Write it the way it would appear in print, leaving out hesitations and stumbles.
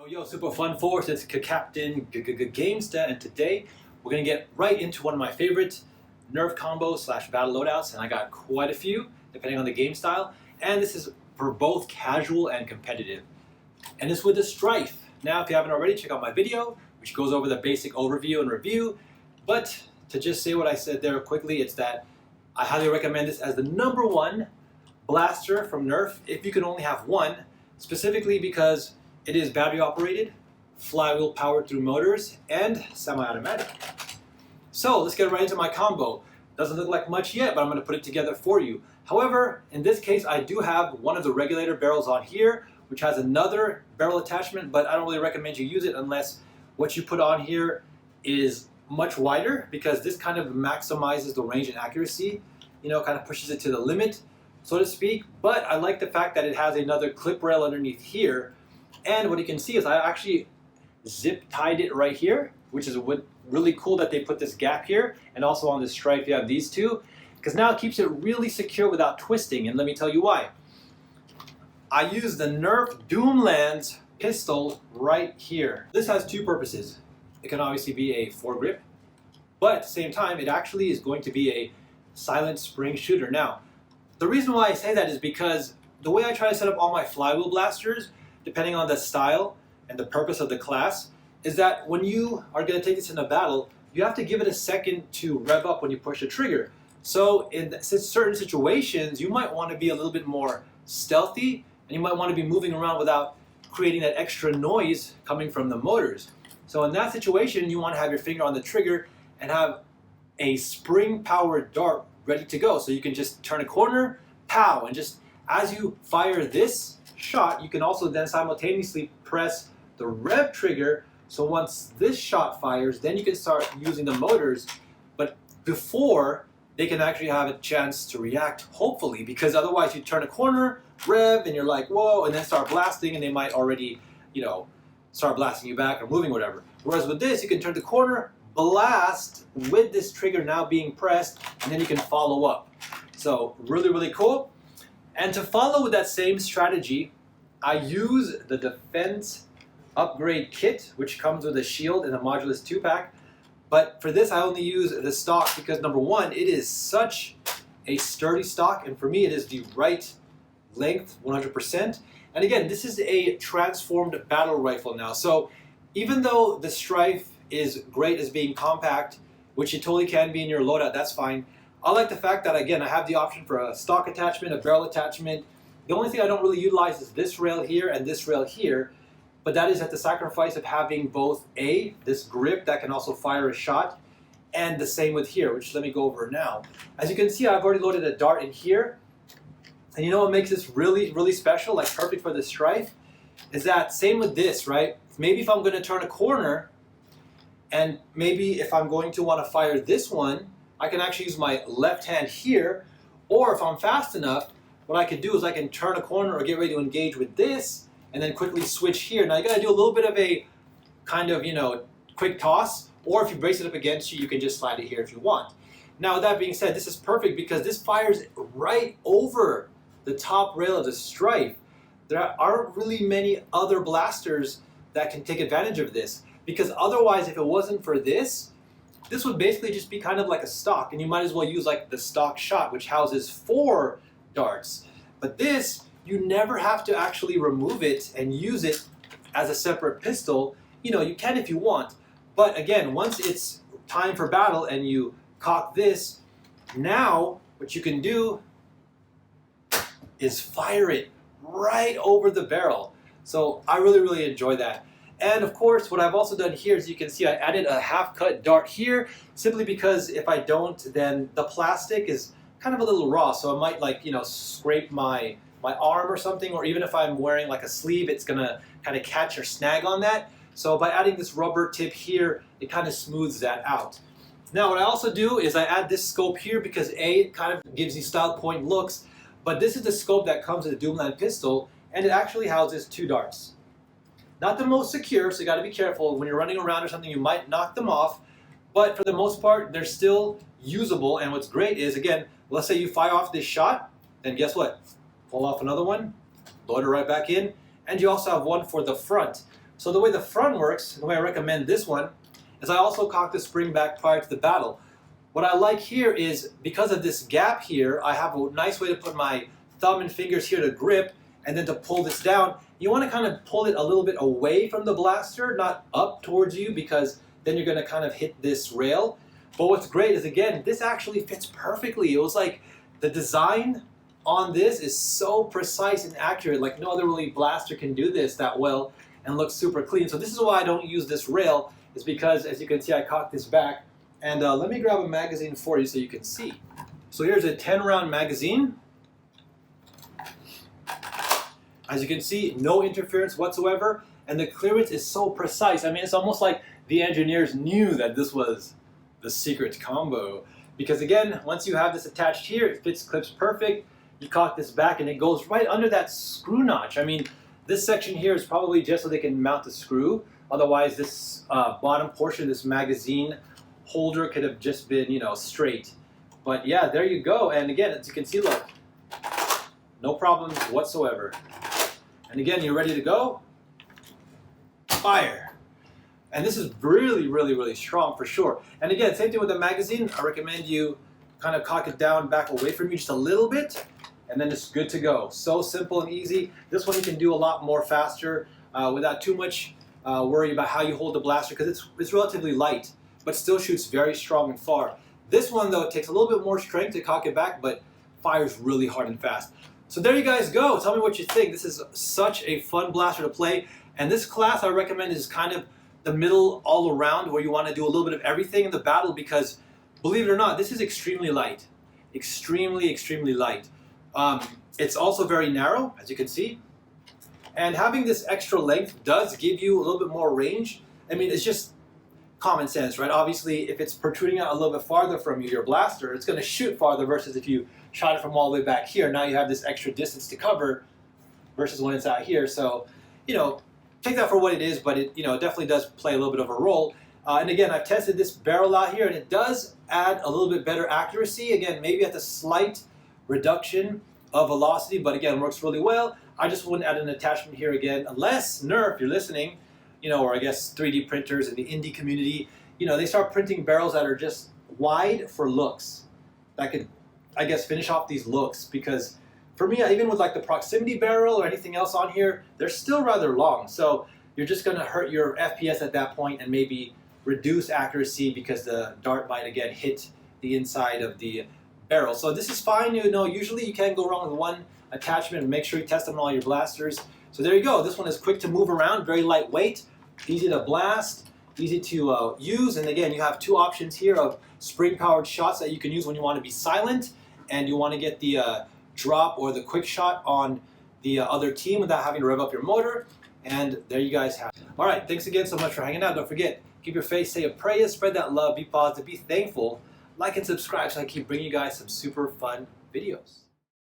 Yo, super fun force, it's Captain Gamesta, and today we're going to get right into one of my favorite Nerf combos slash battle loadouts, and I got quite a few depending on the game style, and this is for both casual and competitive. And it's with the STRYFE. Now, if you haven't already, check out my video, which goes over the basic overview and review, but to just say what I said there quickly, it's that I highly recommend this as the #1 blaster from Nerf, if you can only have one, specifically because it is battery operated, flywheel powered through motors, and semi-automatic. So let's get right into my combo. Doesn't look like much yet, but I'm going to put it together for you. However, in this case, I do have one of the regulator barrels on here, which has another barrel attachment, but I don't really recommend you use it unless what you put on here is much wider, because this kind of maximizes the range and accuracy, kind of pushes it to the limit, so to speak. But I like the fact that it has another clip rail underneath here. And what you can see is I actually zip tied it right here, which is really cool that they put this gap here. And also on this STRYFE you have these two, because now it keeps it really secure without twisting. And let me tell you why. I use the Nerf Doomlands pistol right here. This has two purposes. It can obviously be a foregrip, but at the same time it actually is going to be a silent spring shooter. Now, the reason why I say that is because the way I try to set up all my flywheel blasters, depending on the style and the purpose of the class, is that when you are going to take this in a battle, you have to give it a second to rev up when you push the trigger. So in certain situations, you might want to be a little bit more stealthy, and you might want to be moving around without creating that extra noise coming from the motors. So in that situation, you want to have your finger on the trigger and have a spring-powered dart ready to go. So you can just turn a corner, pow, and just as you fire this shot, you can also then simultaneously press the rev trigger. So once this shot fires, then you can start using the motors, but before they can actually have a chance to react, hopefully, because otherwise you turn a corner, rev, and you're like, whoa, and then start blasting, and they might already, start blasting you back or moving, whatever. Whereas with this, you can turn the corner, blast with this trigger now being pressed, and then you can follow up. So really, really cool. And to follow with that same strategy, I use the Defense Upgrade Kit, which comes with a shield and a Modulus 2-pack. But for this, I only use the stock because, #1, it is such a sturdy stock, and for me, it is the right length, 100%. And again, this is a transformed battle rifle now. So even though the STRYFE is great as being compact, which it totally can be in your loadout, that's fine. I like the fact that, again, I have the option for a stock attachment, a barrel attachment. The only thing I don't really utilize is this rail here and this rail here, but that is at the sacrifice of having both this grip that can also fire a shot, and the same with here, which let me go over now. As you can see, I've already loaded a dart in here, and you know what makes this really, really special, like perfect for the STRYFE, is that same with this, right? Maybe if I'm going to turn a corner, and maybe if I'm going to want to fire this one, I can actually use my left hand here, or if I'm fast enough, what I can do is I can turn a corner or get ready to engage with this, and then quickly switch here. Now you gotta do a little bit of a kind of, quick toss, or if you brace it up against you, you can just slide it here if you want. Now with that being said, this is perfect because this fires right over the top rail of the STRYFE. There aren't really many other blasters that can take advantage of this, because otherwise, if it wasn't for this would basically just be kind of like a stock, and you might as well use like the stock shot, which houses 4 darts. But this, you never have to actually remove it and use it as a separate pistol. You can if you want, but again, once it's time for battle and you cock this, now what you can do is fire it right over the barrel. So I really, really enjoy that. And of course, what I've also done here is you can see I added a half-cut dart here, simply because if I don't, then the plastic is kind of a little raw, so I might scrape my arm or something, or even if I'm wearing like a sleeve, it's gonna kind of catch or snag on that. So by adding this rubber tip here, it kind of smooths that out. Now what I also do is I add this scope here because it kind of gives you style point looks, but this is the scope that comes with the Doomland pistol, and it actually houses 2 darts. Not the most secure, so you got to be careful. When you're running around or something, you might knock them off, but for the most part, they're still usable. And what's great is, again, let's say you fire off this shot, then guess what? Pull off another one, load it right back in, and you also have one for the front, So the way the front works, the way I recommend this one, is I also cock the spring back prior to the battle. What I like here is, because of this gap here, I have a nice way to put my thumb and fingers here to grip, and then to pull this down. You want to kind of pull it a little bit away from the blaster, not up towards you, because then you're going to kind of hit this rail. But what's great is, again, this actually fits perfectly. It was like the design on this is so precise and accurate. Like no other really blaster can do this that well and look super clean. So this is why I don't use this rail, is because, as you can see, I cocked this back. And let me grab a magazine for you so you can see. So here's a 10-round magazine. As you can see, no interference whatsoever, and the clearance is so precise. I mean, it's almost like the engineers knew that this was the secret combo. Because again, once you have this attached here, it fits clips perfect. You cock this back and it goes right under that screw notch. I mean, this section here is probably just so they can mount the screw. Otherwise, this bottom portion, this magazine holder, could have just been, you know, straight. But yeah, there you go. And again, as you can see, look, no problems whatsoever. And again, you're ready to go. Fire. And this is really, really, really strong for sure. And again, same thing with the magazine. I recommend you kind of cock it down back away from you just a little bit, and then it's good to go. So simple and easy. This one you can do a lot more faster without too much worry about how you hold the blaster, because it's relatively light, but still shoots very strong and far. This one, though, it takes a little bit more strength to cock it back, but fires really hard and fast. So there you guys go. Tell me what you think. This is such a fun blaster to play. And this class I recommend is kind of the middle all around, where you want to do a little bit of everything in the battle, because believe it or not, this is extremely light. Extremely, extremely light. It's also very narrow, as you can see. And having this extra length does give you a little bit more range. I mean, it's just common sense, right? Obviously, if it's protruding out a little bit farther from you, your blaster, it's going to shoot farther, versus if you shot it from all the way back here. Now you have this extra distance to cover versus when it's out here. So, you know, take that for what it is, but it, you know, it definitely does play a little bit of a role. And again, I've tested this barrel out here, and it does add a little bit better accuracy. Again, maybe at the slight reduction of velocity, but again, works really well. I just wouldn't add an attachment here again, unless Nerf, if you're listening, you know, or I guess 3D printers in the indie community, you know, they start printing barrels that are just wide for looks. That could, I guess, finish off these looks, because for me, even with like the proximity barrel or anything else on here, they're still rather long. So you're just going to hurt your FPS at that point and maybe reduce accuracy, because the dart might again hit the inside of the barrel. So this is fine. You know, usually you can't go wrong with one attachment, and make sure you test them on all your blasters. So there you go. This one is quick to move around, very lightweight, easy to blast, easy to use. And again, you have two options here of spring-powered shots that you can use when you want to be silent and you want to get the drop or the quick shot on the other team without having to rev up your motor. And there you guys have it. All right, thanks again so much for hanging out. Don't forget, keep your faith, say a prayer, spread that love, be positive, be thankful, like and subscribe so I keep bringing you guys some super fun videos.